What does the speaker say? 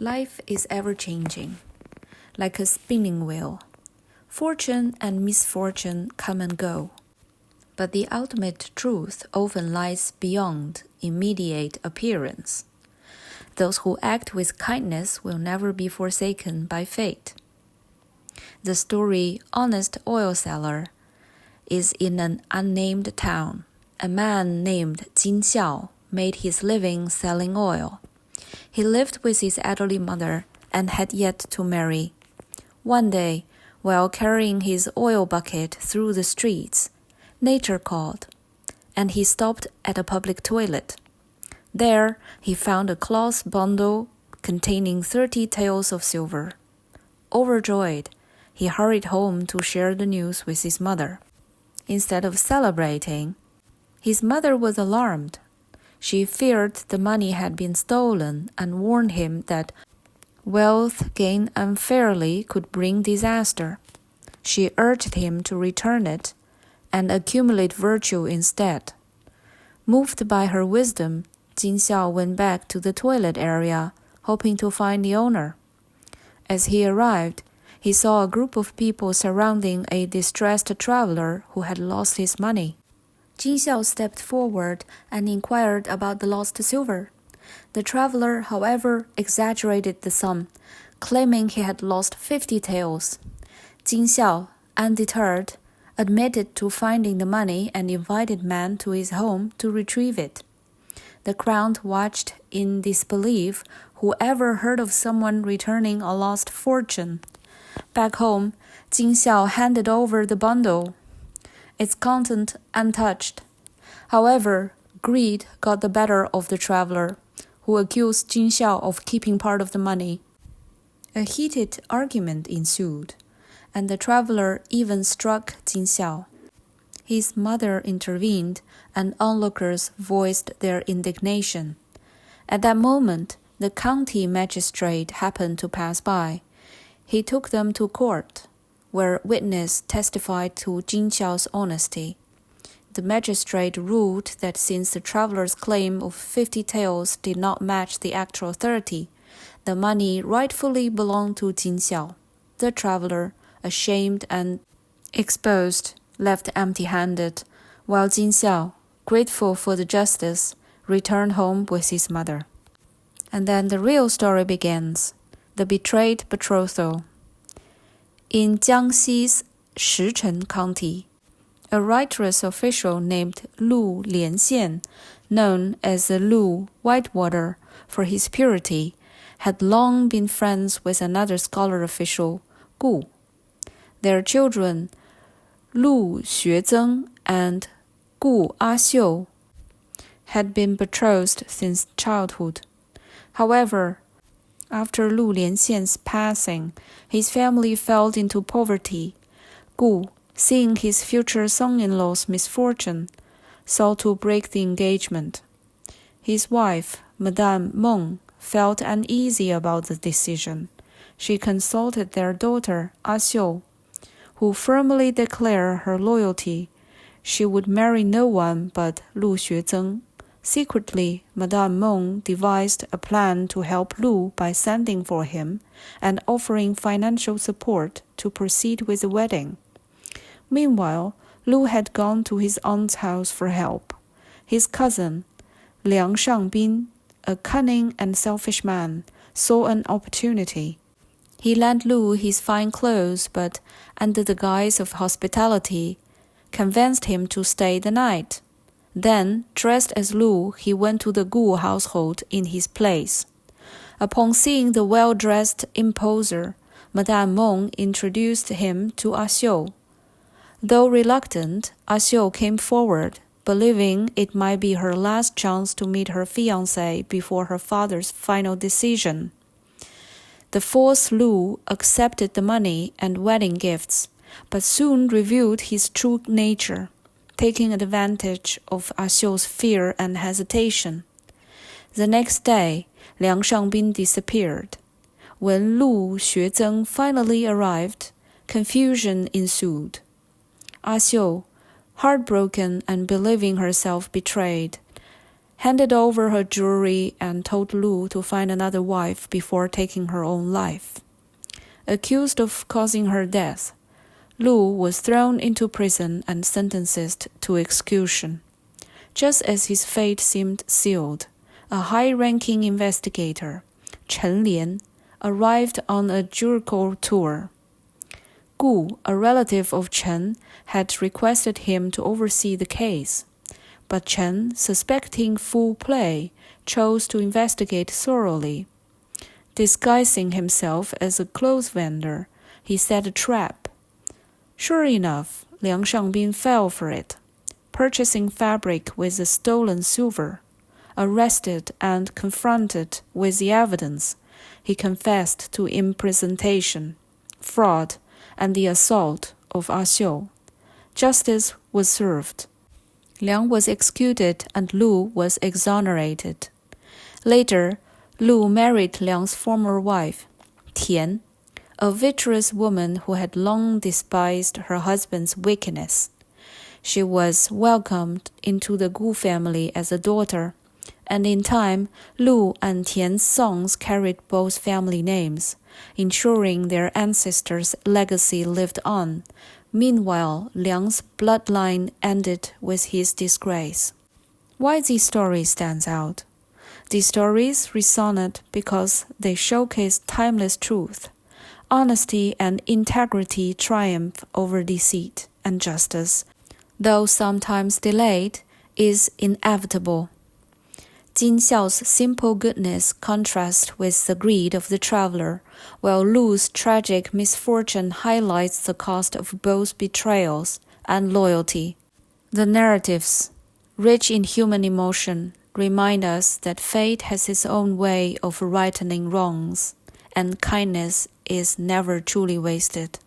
Life is ever-changing, like a spinning wheel. Fortune and misfortune come and go. But the ultimate truth often lies beyond immediate appearance. Those who act with kindness will never be forsaken by fate. The story Honest Oil Seller is in an unnamed town. A man named Jin Xiao made his living selling oil. He lived with his elderly mother and had yet to marry. One day, while carrying his oil bucket through the streets, nature called, and he stopped at a public toilet. There, he found a cloth bundle containing 30 taels of silver. Overjoyed, he hurried home to share the news with his mother. Instead of celebrating, his mother was alarmed. She feared the money had been stolen and warned him that wealth gained unfairly could bring disaster. She urged him to return it and accumulate virtue instead. Moved by her wisdom, Jin Xiao went back to the toilet area, hoping to find the owner. As he arrived, he saw a group of people surrounding a distressed traveler who had lost his money. Jin Xiao stepped forward and inquired about the lost silver. The traveler, however, exaggerated the sum, claiming he had lost 50 taels. Jin Xiao, undeterred, admitted to finding the money and invited man to his home to retrieve it. The crowd watched in disbelief. Whoever heard of someone returning a lost fortune? Back home, Jin Xiao handed over the bundle, its content untouched. However, greed got the better of the traveler, who accused Jin Xiao of keeping part of the money. A heated argument ensued, and the traveler even struck Jin Xiao. His mother intervened, and onlookers voiced their indignation. At that moment, the county magistrate happened to pass by. He took them to court, where witnesses testified to Jin Xiao's honesty. The magistrate ruled that since the traveler's claim of 50 taels did not match the actual 30, the money rightfully belonged to Jin Xiao. The traveler, ashamed and exposed, left empty-handed, while Jin Xiao, grateful for the justice, returned home with his mother. And then the real story begins, the betrayed betrothal. In Jiangxi's Shichen County, a righteous official named Lu Lianxian, known as the Lu Whitewater for his purity, had long been friends with another scholar official, Gu. Their children, Lu Xuezeng and Gu Axiu, had been betrothed since childhood. However, after Lu Lianxian's passing, his family fell into poverty. Gu, seeing his future son-in-law's misfortune, sought to break the engagement. His wife, Madame Meng, felt uneasy about the decision. She consulted their daughter, Xiu, who firmly declared her loyalty. She would marry no one but Lu Xuezeng. Secretly, Madame Meng devised a plan to help Lu by sending for him and offering financial support to proceed with the wedding. Meanwhile, Lu had gone to his aunt's house for help. His cousin, Liang Shangbin, a cunning and selfish man, saw an opportunity. He lent Lu his fine clothes, but, under the guise of hospitality, convinced him to stay the night. Then, dressed as Lu, he went to the Gu household in his place. Upon seeing the well-dressed imposer, Madame Meng introduced him to Xiu. Though reluctant, Xiu came forward, believing it might be her last chance to meet her fiancé before her father's final decision. The false Lu accepted the money and wedding gifts, but soon revealed his true nature, taking advantage of Xiu's fear and hesitation. The next day, Liang Shangbin disappeared. When Lu Xuezeng finally arrived, confusion ensued. Xiu, heartbroken and believing herself betrayed, handed over her jewelry and told Lu to find another wife before taking her own life. Accused of causing her death, Lu was thrown into prison and sentenced to execution. Just as his fate seemed sealed, a high-ranking investigator, Chen Lian, arrived on a juridical tour. Gu, a relative of Chen, had requested him to oversee the case, but Chen, suspecting foul play, chose to investigate thoroughly. Disguising himself as a clothes vendor, he set a trap. Sure enough, Liang Shangbin fell for it, purchasing fabric with the stolen silver. Arrested and confronted with the evidence, he confessed to impersonation, fraud, and the assault of Ah Xiu. Justice was served. Liang was executed and Lu was exonerated. Later, Lu married Liang's former wife, Tian, a virtuous woman who had long despised her husband's wickedness. She was welcomed into the Gu family as a daughter, and in time, Lu and Tian's sons carried both family names, ensuring their ancestors' legacy lived on. Meanwhile, Liang's bloodline ended with his disgrace. Why this story stands out? These stories resonate because they showcase timeless truth. Honesty and integrity triumph over deceit, and justice, though sometimes delayed, is inevitable. Jin Xiao's simple goodness contrasts with the greed of the traveler, while Lu's tragic misfortune highlights the cost of both betrayals and loyalty. The narratives, rich in human emotion, remind us that fate has its own way of rightening wrongs, and kindness is never truly wasted.